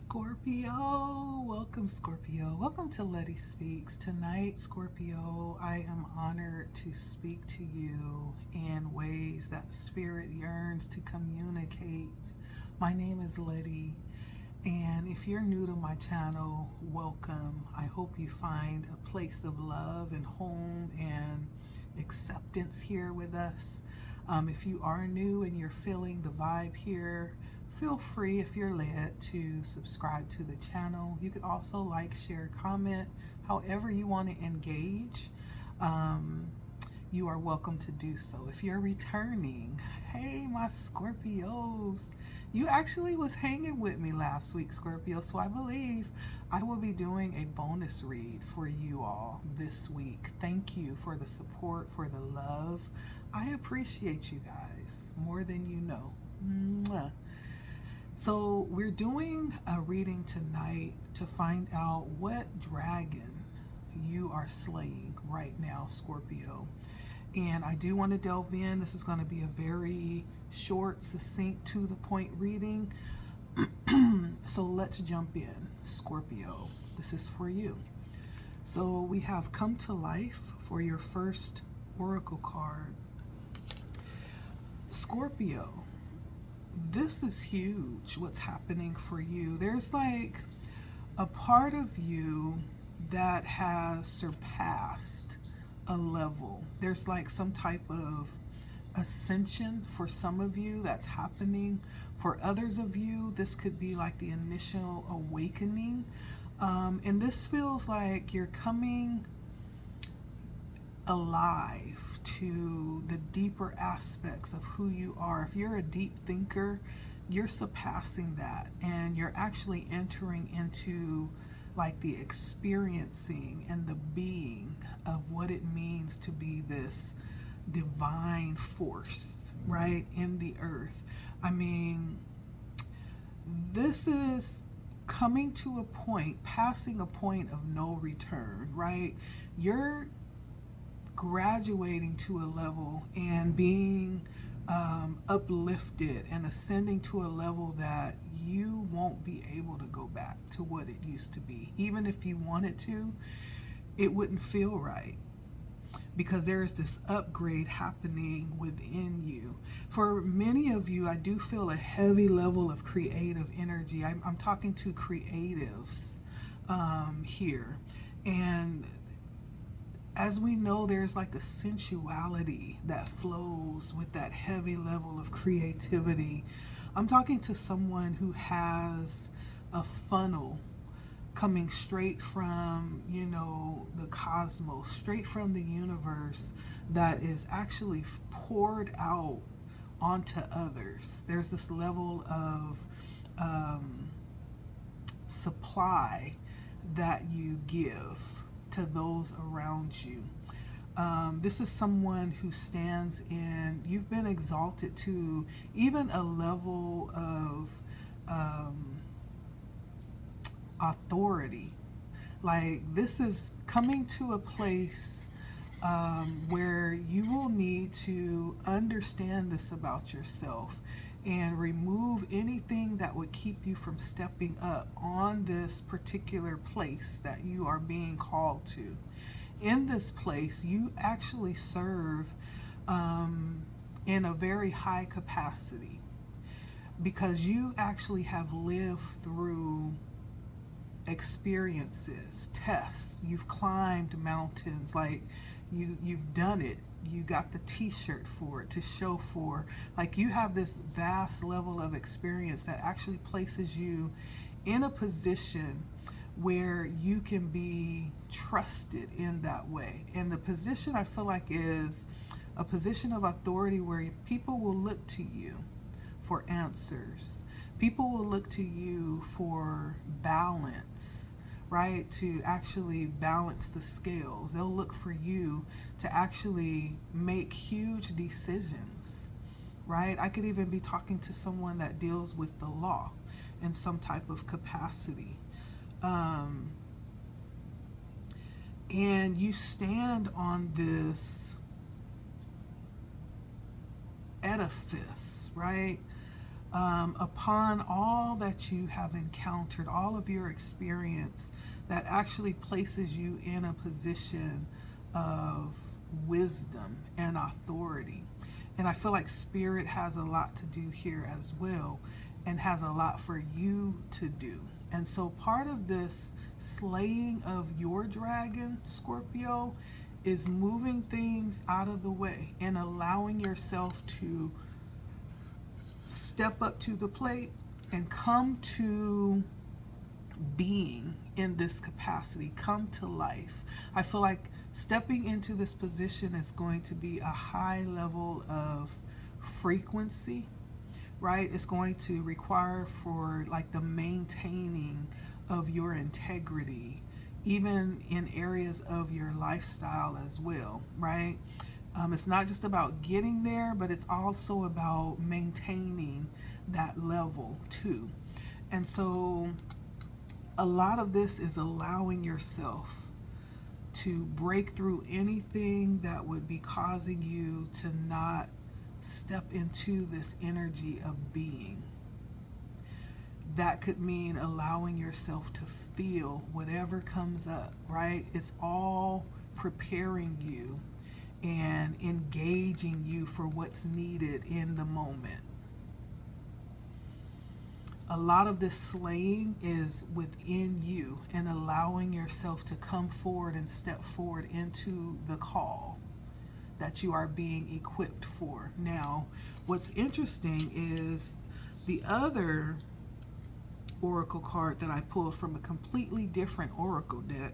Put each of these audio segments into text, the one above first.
Scorpio, welcome Scorpio. Welcome to LettiSpeaks. Tonight, Scorpio, I am honored to speak to you in ways that spirit yearns to communicate. My name is Letty, and if you're new to my channel, welcome. I hope you find a place of love and home and acceptance here with us. If you are new and you're feeling the vibe here, feel free, if you're led, to subscribe to the channel. You could also like, share, comment, however you want to engage. You are welcome to do so. If you're returning, hey, my Scorpios. You actually was hanging with me last week, Scorpio, so I believe I will be doing a bonus read for you all this week. Thank you for the support, for the love. I appreciate you guys more than you know. Mwah. So we're doing a reading tonight to find out what dragon you are slaying right now, Scorpio. And I do want to delve in. This is going to be a very short, succinct, to the point reading. So let's jump in, Scorpio. This is for you. So we have Come to Life for your first oracle card. Scorpio, this is huge, what's happening for you. There's like a part of you that has surpassed a level. There's like some type of ascension for some of you that's happening. For others of you, this could be like the initial awakening. And this feels like you're coming alive to the deeper aspects of who you are. If you're a deep thinker, you're surpassing that, and you're actually entering into like the experiencing and the being of what it means to be this divine force, right, in the earth. I mean, this is coming to a point, passing a point of no return, right? You're graduating to a level and being uplifted and ascending to a level that you won't be able to go back to what it used to be. Even if you wanted to, it wouldn't feel right, because there is this upgrade happening within you. For many of you, I do feel a heavy level of creative energy. I'm talking to creatives here. And as we know, there's like a sensuality that flows with that heavy level of creativity. I'm talking to someone who has a funnel coming straight from, you know, the cosmos, straight from the universe, that is actually poured out onto others. There's this level of supply that you give to those around you. This is someone who stands in, you've been exalted to even a level of authority. Like, this is coming to a place where you will need to understand this about yourself and remove anything that would keep you from stepping up on this particular place that you are being called to. In this place, you actually serve in a very high capacity, because you actually have lived through experiences, tests. You've climbed mountains, like you've done it. You got the t-shirt for it, to show for. Like, you have this vast level of experience that actually places you in a position where you can be trusted in that way. And the position, I feel like, is a position of authority where people will look to you for answers. People will look to you for balance, right? To actually balance the scales. They'll look for you to actually make huge decisions, right? I could even be talking to someone that deals with the law in some type of capacity. And you stand on this edifice, right? upon all that you have encountered, all of your experience that actually places you in a position of wisdom and authority. And I feel like Spirit has a lot to do here as well, and has a lot for you to do. And so part of this slaying of your dragon, Scorpio, is moving things out of the way and allowing yourself to step up to the plate and come to being in this capacity, come to life. I feel like stepping into this position is going to be a high level of frequency, right? It's going to require for like the maintaining of your integrity, even in areas of your lifestyle as well, right? It's not just about getting there, but it's also about maintaining that level too. And so a lot of this is allowing yourself to break through anything that would be causing you to not step into this energy of being. That could mean allowing yourself to feel whatever comes up, right? It's all preparing you and engaging you for what's needed in the moment. A lot of this slaying is within you and allowing yourself to come forward and step forward into the call that you are being equipped for. Now, what's interesting is the other oracle card that I pulled from a completely different oracle deck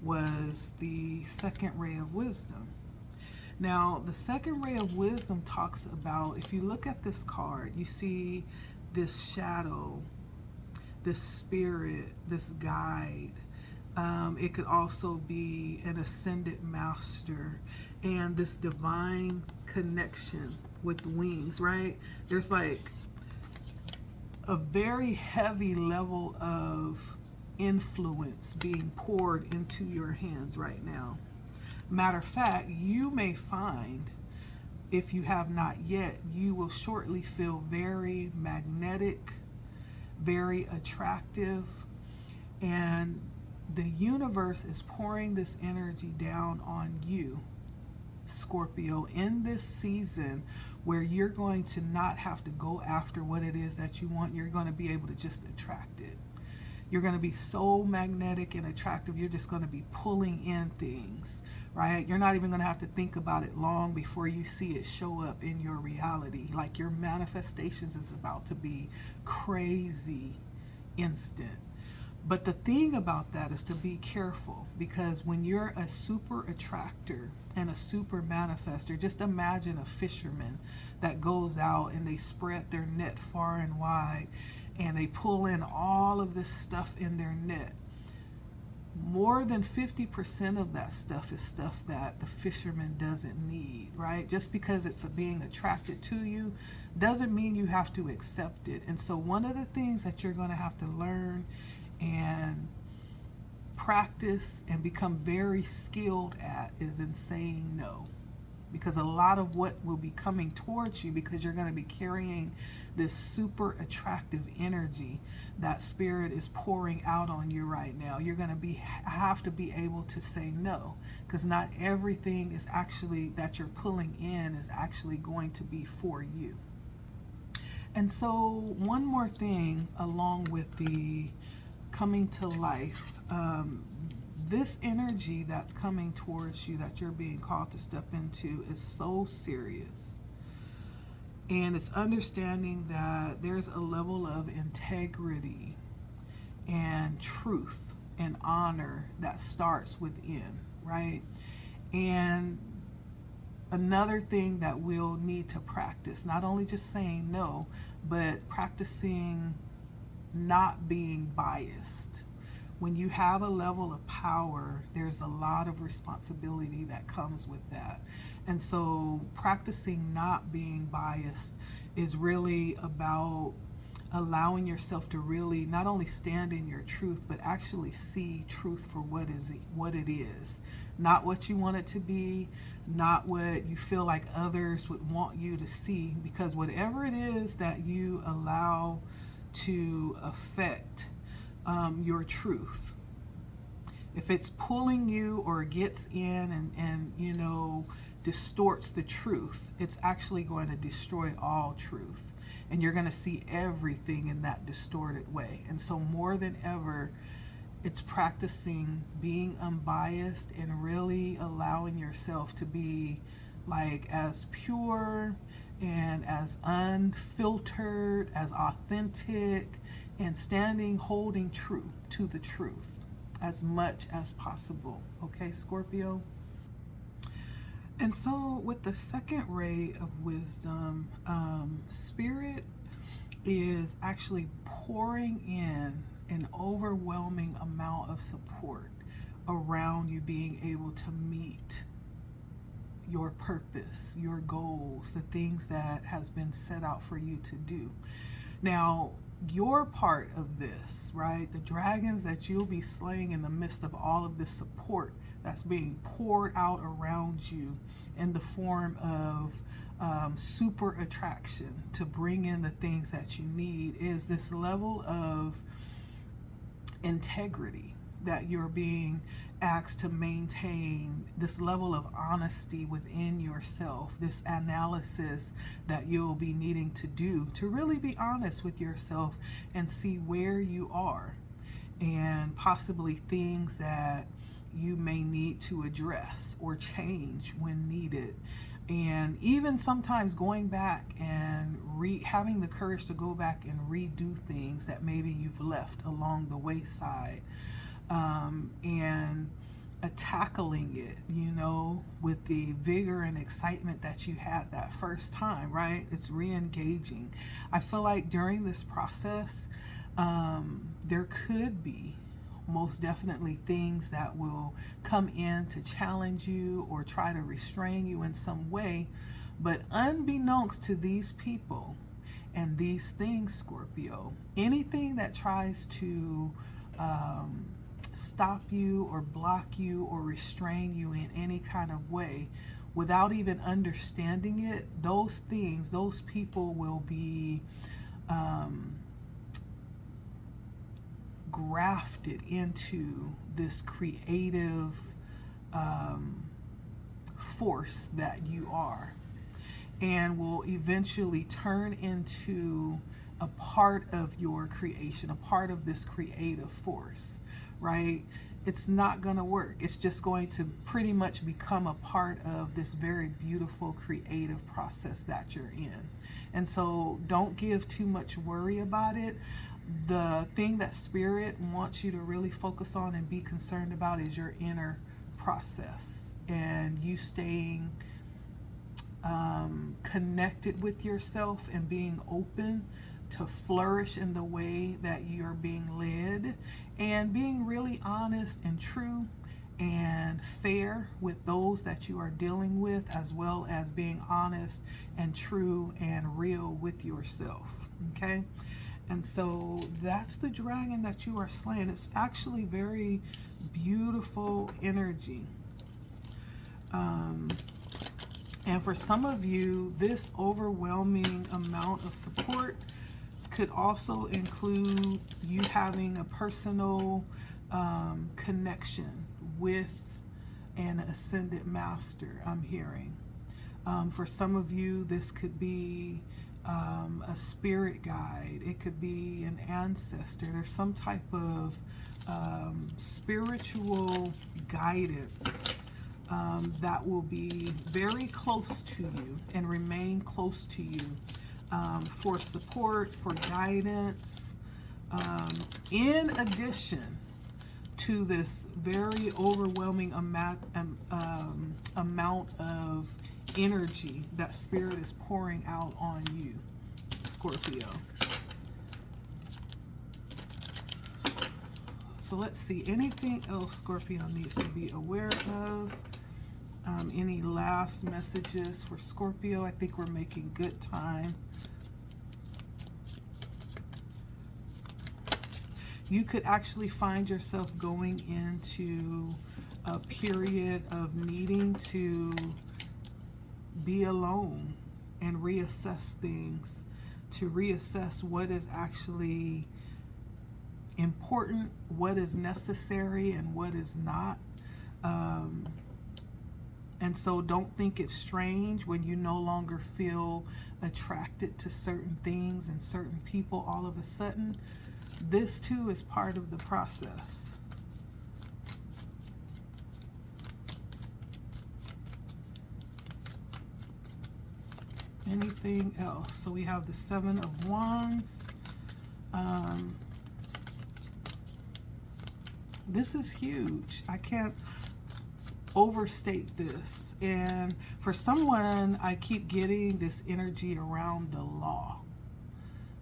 was the second ray of wisdom. Now, the second ray of wisdom talks about, if you look at this card, you see this shadow, this spirit, this guide. It could also be an ascended master and this divine connection with wings, right? There's like a very heavy level of influence being poured into your hands right now. Matter of fact, you may find, if you have not yet, you will shortly feel very magnetic, very attractive, and the universe is pouring this energy down on you, Scorpio, in this season where you're going to not have to go after what it is that you want. You're going to be able to just attract it. You're going to be so magnetic and attractive, you're just going to be pulling in things, right? You're not even going to have to think about it long before you see it show up in your reality. Like your manifestations is about to be crazy instant. But the thing about that is to be careful, because when you're a super attractor and a super manifester, just imagine a fisherman that goes out and they spread their net far and wide and they pull in all of this stuff in their net. More than 50% of that stuff is stuff that the fisherman doesn't need, right? Just because it's being attracted to you doesn't mean you have to accept it. And so one of the things that you're going to have to learn and practice and become very skilled at is in saying no. Because a lot of what will be coming towards you, because you're going to be carrying this super attractive energy that Spirit is pouring out on you right now, you're going to have to be able to say no, because not everything is actually that you're pulling in is actually going to be for you. And so one more thing along with the coming to life, this energy that's coming towards you that you're being called to step into is so serious. And it's understanding that there's a level of integrity and truth and honor that starts within, right? And another thing that we'll need to practice, not only just saying no, but practicing not being biased. When you have a level of power, there's a lot of responsibility that comes with that. And so practicing not being biased is really about allowing yourself to really not only stand in your truth, but actually see truth for what it is. Not what you want it to be, not what you feel like others would want you to see, because whatever it is that you allow to affect your truth, if it's pulling you or gets in and you know, distorts the truth, it's actually going to destroy all truth. And you're going to see everything in that distorted way. And so more than ever, it's practicing being unbiased and really allowing yourself to be like as pure and as unfiltered, as authentic, and holding true to the truth as much as possible. Okay, Scorpio? And so with the second ray of wisdom, Spirit is actually pouring in an overwhelming amount of support around you being able to meet your purpose, your goals, the things that has been set out for you to do. Now, your part of this, right? The dragons that you'll be slaying in the midst of all of this support that's being poured out around you in the form of super attraction to bring in the things that you need, is this level of integrity that you're being asked to maintain, this level of honesty within yourself, this analysis that you'll be needing to do to really be honest with yourself and see where you are and possibly things that you may need to address or change when needed. And even sometimes going back and having the courage to go back and redo things that maybe you've left along the wayside, and tackling it, you know, with the vigor and excitement that you had that first time, right? It's re-engaging. I feel like during this process, there could be most definitely things that will come in to challenge you or try to restrain you in some way. But unbeknownst to these people and these things, Scorpio, anything that tries to stop you or block you or restrain you in any kind of way without even understanding it, those things, those people will be grafted into this creative force that you are, and will eventually turn into a part of your creation, a part of this creative force, right? It's not going to work. It's just going to pretty much become a part of this very beautiful creative process that you're in. And so don't give too much worry about it. The thing that Spirit wants you to really focus on and be concerned about is your inner process and you staying connected with yourself and being open to flourish in the way that you're being led, and being really honest and true and fair with those that you are dealing with, as well as being honest and true and real with yourself. Okay? And so that's the dragon that you are slaying. It's actually very beautiful energy. And for some of you, this overwhelming amount of support could also include you having a personal connection with an ascended master, I'm hearing. For some of you, this could be a spirit guide. It could be an ancestor. There's some type of spiritual guidance that will be very close to you and remain close to you for support, for guidance, in addition to this very overwhelming amount of energy that Spirit is pouring out on you, Scorpio. So let's see, anything else Scorpio needs to be aware of? Any last messages for Scorpio? I think we're making good time. You could actually find yourself going into a period of needing to be alone and reassess things, to reassess what is actually important, what is necessary, and what is not. And so don't think it's strange when you no longer feel attracted to certain things and certain people all of a sudden. This too is part of the process. Anything else? So we have the Seven of Wands. This is huge. I can't overstate this. And for someone, I keep getting this energy around the law.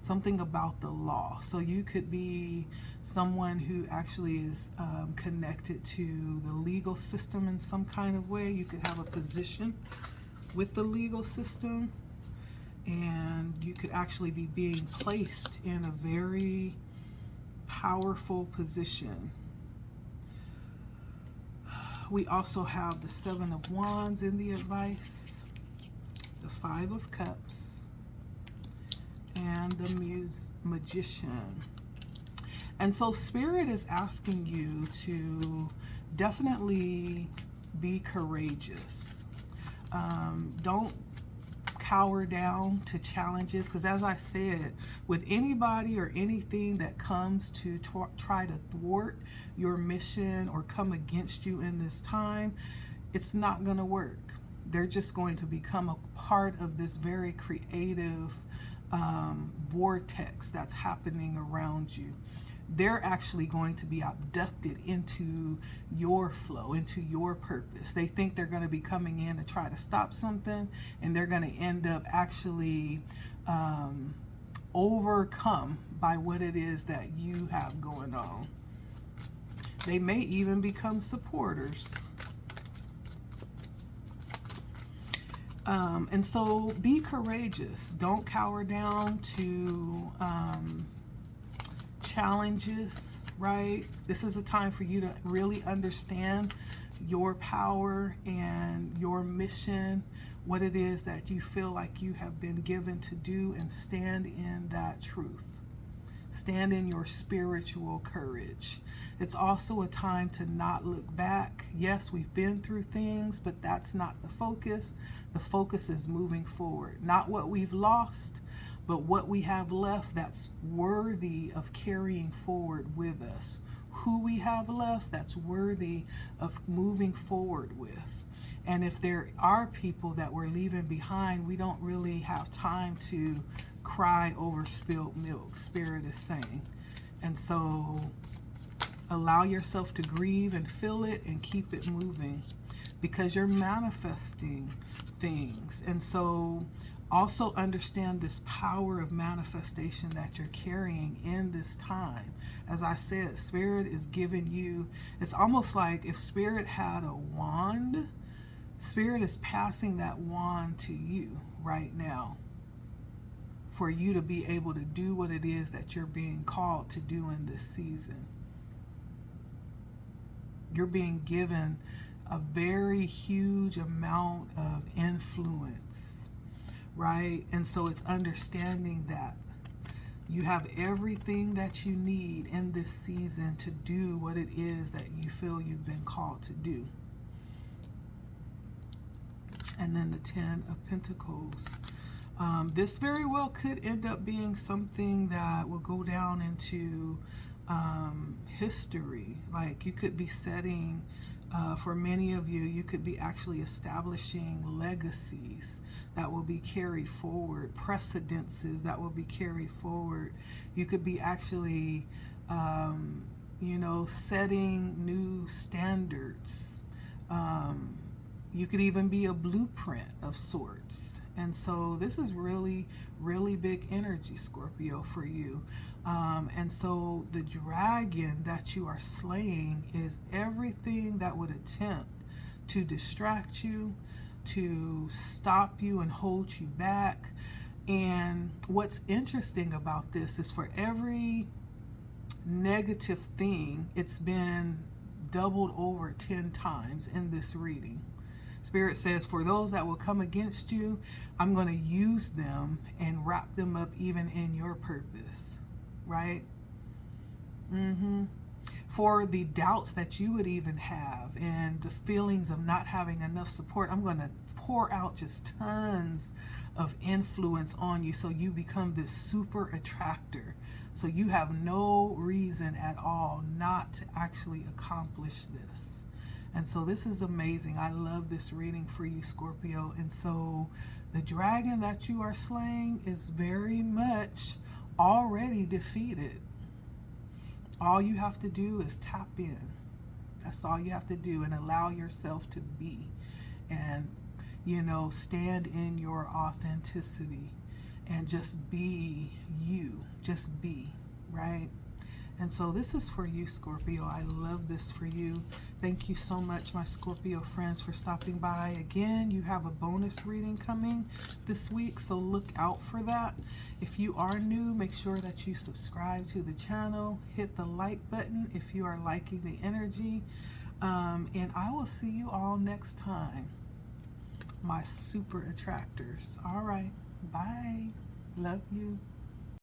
Something about the law. So you could be someone who actually is connected to the legal system in some kind of way. You could have a position with the legal system, and you could actually be being placed in a very powerful position. We also have the Seven of Wands in the advice, the Five of Cups, and the Magician. And so Spirit is asking you to definitely be courageous. Don't cower down to challenges, because as I said, with anybody or anything that comes to try to thwart your mission or come against you in this time, it's not going to work. They're just going to become a part of this very creative vortex that's happening around you. They're actually going to be abducted into your flow, into your purpose. They think they're going to be coming in to try to stop something, and they're going to end up actually overcome by what it is that you have going on. They may even become supporters. And so be courageous. Don't cower down to challenges, right? This is a time for you to really understand your power and your mission, what it is that you feel like you have been given to do, and stand in that truth. Stand in your spiritual courage. It's also a time to not look back. Yes, we've been through things, but that's not the focus. The focus is moving forward. Not what we've lost, but what we have left that's worthy of carrying forward with us. Who we have left that's worthy of moving forward with. And if there are people that we're leaving behind, we don't really have time to cry over spilled milk, Spirit is saying. And so allow yourself to grieve and feel it and keep it moving, because you're manifesting things. And so also understand this power of manifestation that you're carrying in this time. As I said, Spirit is giving you, it's almost like if Spirit had a wand, Spirit is passing that wand to you right now for you to be able to do what it is that you're being called to do in this season. You're being given a very huge amount of influence, right? And so it's understanding that you have everything that you need in this season to do what it is that you feel you've been called to do. And then the Ten of Pentacles. This very well could end up being something that will go down into history. Like you could be setting, for many of you, you could be actually establishing legacies that will be carried forward, precedences that will be carried forward. You could be actually, setting new standards. You could even be a blueprint of sorts. And so this is really, really big energy, Scorpio, for you. And so the dragon that you are slaying is everything that would attempt to distract you, to stop you and hold you back. And what's interesting about this is for every negative thing, it's been doubled over 10 times in this reading. Spirit says, for those that will come against you, I'm going to use them and wrap them up even in your purpose, right? For the doubts that you would even have and the feelings of not having enough support, I'm going to pour out just tons of influence on you so you become this super attractor. So you have no reason at all not to actually accomplish this. And so this is amazing. I love this reading for you, Scorpio. And so the dragon that you are slaying is very much already defeated. All you have to do is tap in. That's all you have to do, and allow yourself to be. And, you know, stand in your authenticity and just be you. Just be, right? And so this is for you, Scorpio. I love this for you. Thank you so much, my Scorpio friends, for stopping by. Again, you have a bonus reading coming this week, so look out for that. If you are new, make sure that you subscribe to the channel. Hit the like button if you are liking the energy. And I will see you all next time, my super attractors. All right. Bye. Love you.